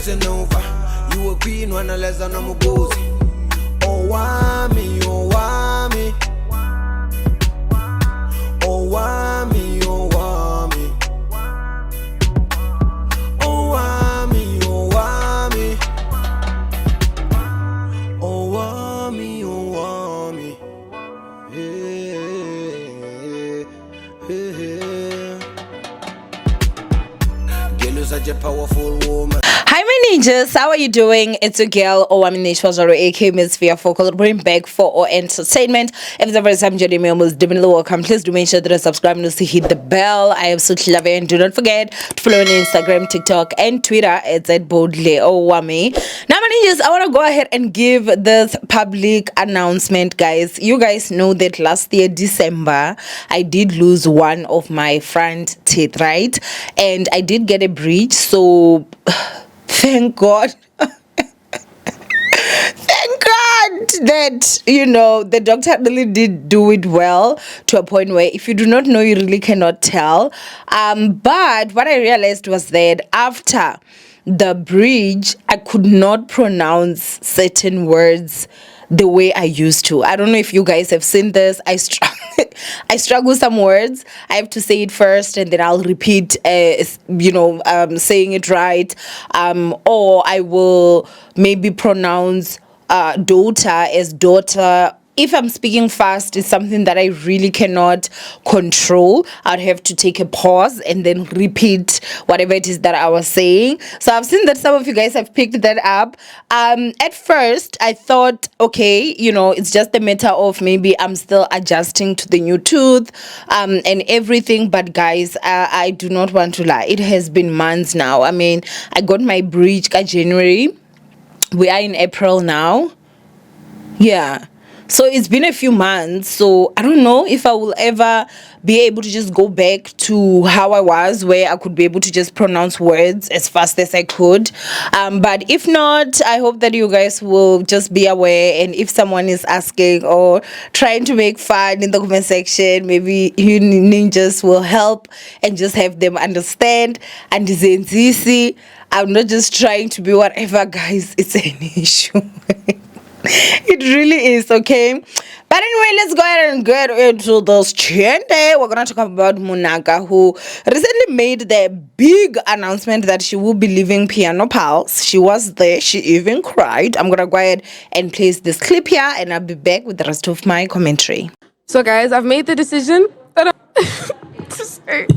listen over. You a queen when I less than I'm a gozy. Owamie, Owamie. Owamie, Owamie. Owamie, Owamie. Owamie, Owamie. Girl, you're such a powerful woman. Hi, my ninjas. How are you doing? It's your girl, Owamie, aka Miss Fear Focal, bring back for our entertainment. If it's the first time joining me, almost definitely welcome. Please do make sure that you subscribe and hit the bell. I absolutely love it. And do not forget to follow me on Instagram, TikTok, and Twitter. It's at boldly Owamie. Now, my ninjas, I want to go ahead and give this public announcement, guys. You guys know that last year, December, I did lose one of my front teeth, right? And I did get a bridge, so thank God. Thank God that, the doctor really did do it well to a point where if you do not know, you really cannot tell. But what I realized was that after the bridge, I could not pronounce certain words the way I used to. I don't know if you guys have seen this. I struggle with some words. I have to say it first and then I'll repeat, saying it right. Or I will maybe pronounce daughter as daughter. If I'm speaking fast, it's something that I really cannot control. I'd have to take a pause and then repeat whatever it is that I was saying. So I've seen that some of you guys have picked that up. At first, I thought, okay, it's just a matter of maybe I'm still adjusting to the new tooth and everything. But guys, I do not want to lie. It has been months now. I mean, I got my bridge in January. We are in April now. Yeah. So it's been a few months, so I don't know if I will ever be able to just go back to how I was, where I could be able to just pronounce words as fast as I could. But if not, I hope that you guys will just be aware, and if someone is asking or trying to make fun in the comment section, maybe you ninjas will help and just have them understand. And I'm not just trying to be whatever, guys. It's an issue. It really is, okay? But anyway, let's go ahead and get into this chende. We're going to talk about Munaka, who recently made the big announcement that she will be leaving Piano Puls. She was there. She even cried. I'm going to go ahead and place this clip here, and I'll be back with the rest of my commentary. So, guys, I've made the decision that I'm to say.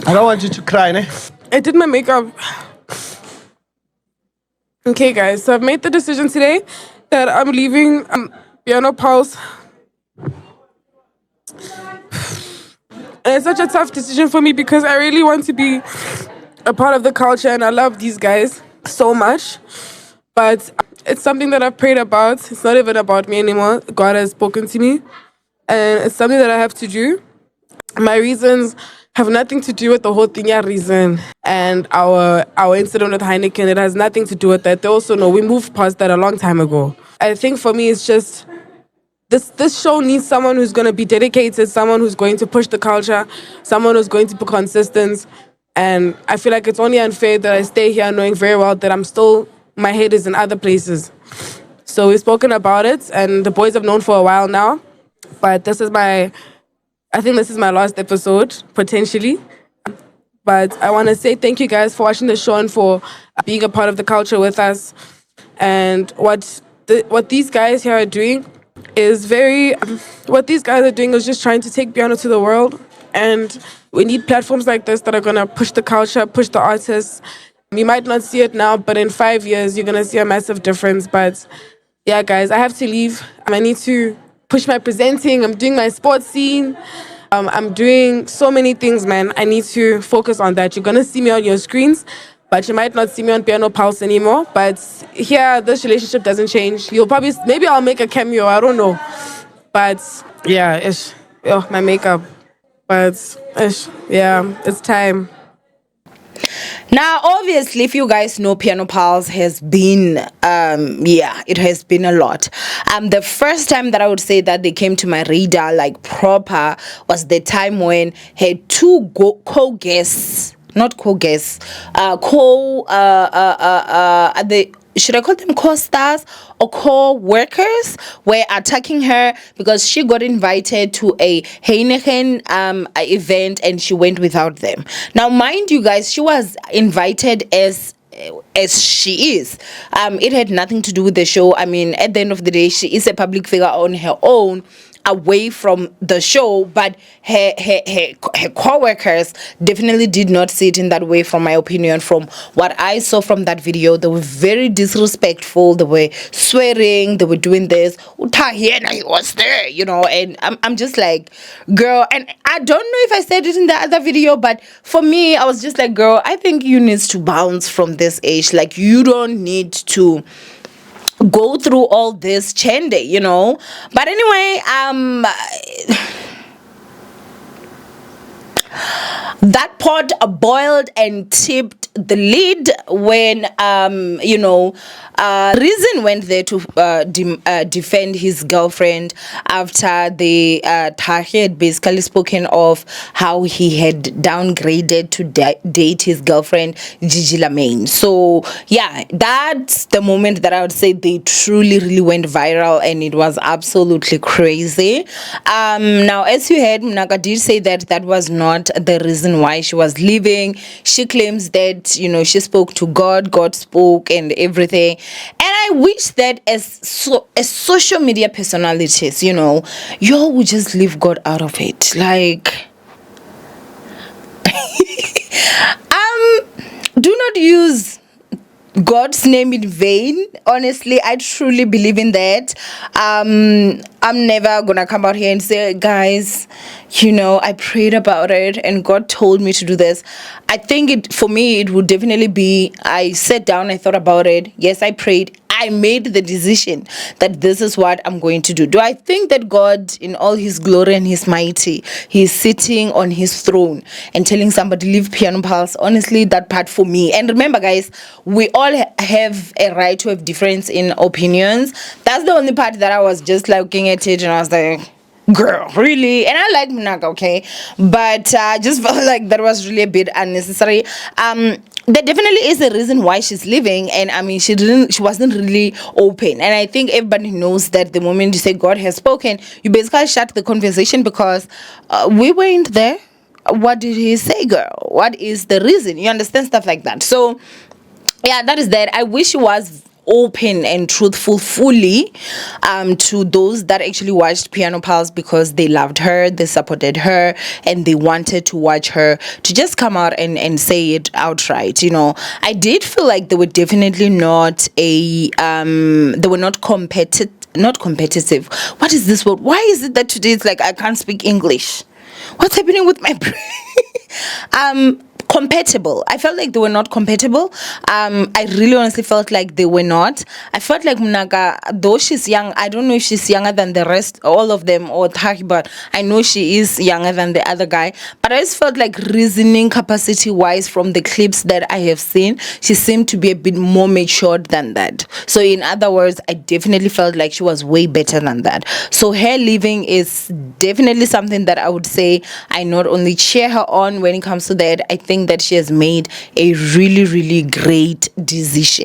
I don't want you to cry, ne? I did my makeup. Okay, guys, so I've made the decision today that I'm leaving Piano Puls. And it's such a tough decision for me because I really want to be a part of the culture and I love these guys so much. But it's something that I've prayed about. It's not even about me anymore. God has spoken to me. And it's something that I have to do. My reasons have nothing to do with the whole thing, reason. And our incident with Heineken, it has nothing to do with that. They also know we moved past that a long time ago. I think for me, it's just this show needs someone who's going to be dedicated, someone who's going to push the culture, someone who's going to be consistent. And I feel like it's only unfair that I stay here knowing very well that my head is in other places. So we've spoken about it, and the boys have known for a while now. But I think this is my last episode, potentially. But I want to say thank you guys for watching the show and for being a part of the culture with us. And what these guys here are doing is just trying to take piano to the world. And we need platforms like this that are going to push the culture, push the artists. You might not see it now, but in 5 years, you're going to see a massive difference. But yeah, guys, I have to leave. I need to push my presenting. I'm doing my sports scene. I'm doing so many things, man. I need to focus on that. You're going to see me on your screens, but you might not see me on Piano Puls anymore. But here, this relationship doesn't change. Maybe I'll make a cameo. I don't know. But yeah, my makeup. But yeah, it's time. Now, obviously, if you guys know, Piano Pals has been, it has been a lot. The first time that I would say that they came to my radar, like proper, was the time when her two co-guests, not co-guests, should I call them co-stars or co-workers, were attacking her because she got invited to a Heineken event and she went without them. Now, mind you guys, she was invited as she is. It had nothing to do with the show. I mean, at the end of the day, she is a public figure on her own, away from the show, but her co-workers definitely did not see it in that way. From my opinion, from what I saw from that video, they were very disrespectful. They were swearing, they were doing this. Utahiena, he was there, you know, and I'm just like, girl, and I don't know if I said it in the other video, but for me, I was just like, girl, I think you need to bounce from this age. Like, you don't need to go through all this chende, you know. But anyway, that pot boiled and tipped the lid when Reason went there to defend his girlfriend after the Tahi had basically spoken of how he had downgraded to date his girlfriend Gigi Lamaine. So yeah, that's the moment that I would say they truly really went viral, and it was absolutely crazy. Now, as you heard, Munaka did say that that was not the reason why she was leaving. She claims that, you know, she spoke to God, God spoke and everything. And I wish that as social media personalities, you know, y'all would just leave God out of it. Like, do not use God's name in vain. Honestly, I truly believe in that. I'm never gonna come out here and say, guys, you know, I prayed about it and God told me to do this. I think for me it would definitely be, I sat down, I thought about it. Yes, I prayed. I made the decision that this is what I'm going to do. Do I think that God, in all his glory and his mighty, he's sitting on his throne and telling somebody, leave Piano Pals? Honestly, that part for me. And remember, guys, we all have a right to have difference in opinions. That's the only part that I was just like looking at it and I was like, girl, really? And I like Munaka, okay, but I just felt like that was really a bit unnecessary. There definitely is a reason why she's leaving, and I mean, she wasn't really open. And I think everybody knows that the moment you say God has spoken, you basically shut the conversation because we weren't there. What did he say, girl? What is the reason? You understand, stuff like that. So yeah, that is that. I wish she was open and truthful fully to those that actually watched Piano Pals because they loved her, they supported her, and they wanted to watch her to just come out and say it outright. You know, I did feel like they were definitely not they were not competitive. What is this word? Why is it that today it's like I can't speak English? What's happening with my brain? Compatible. I felt like they were not compatible. I really honestly felt like they were not. I felt like Munaka, though she's young, I don't know if she's younger than the rest, all of them, or Taki, but I know she is younger than the other guy. But I just felt like reasoning capacity wise, from the clips that I have seen, she seemed to be a bit more matured than that. So in other words, I definitely felt like she was way better than that. So her leaving is definitely something that I would say I not only cheer her on when it comes to that, I think that she has made a really, really great decision.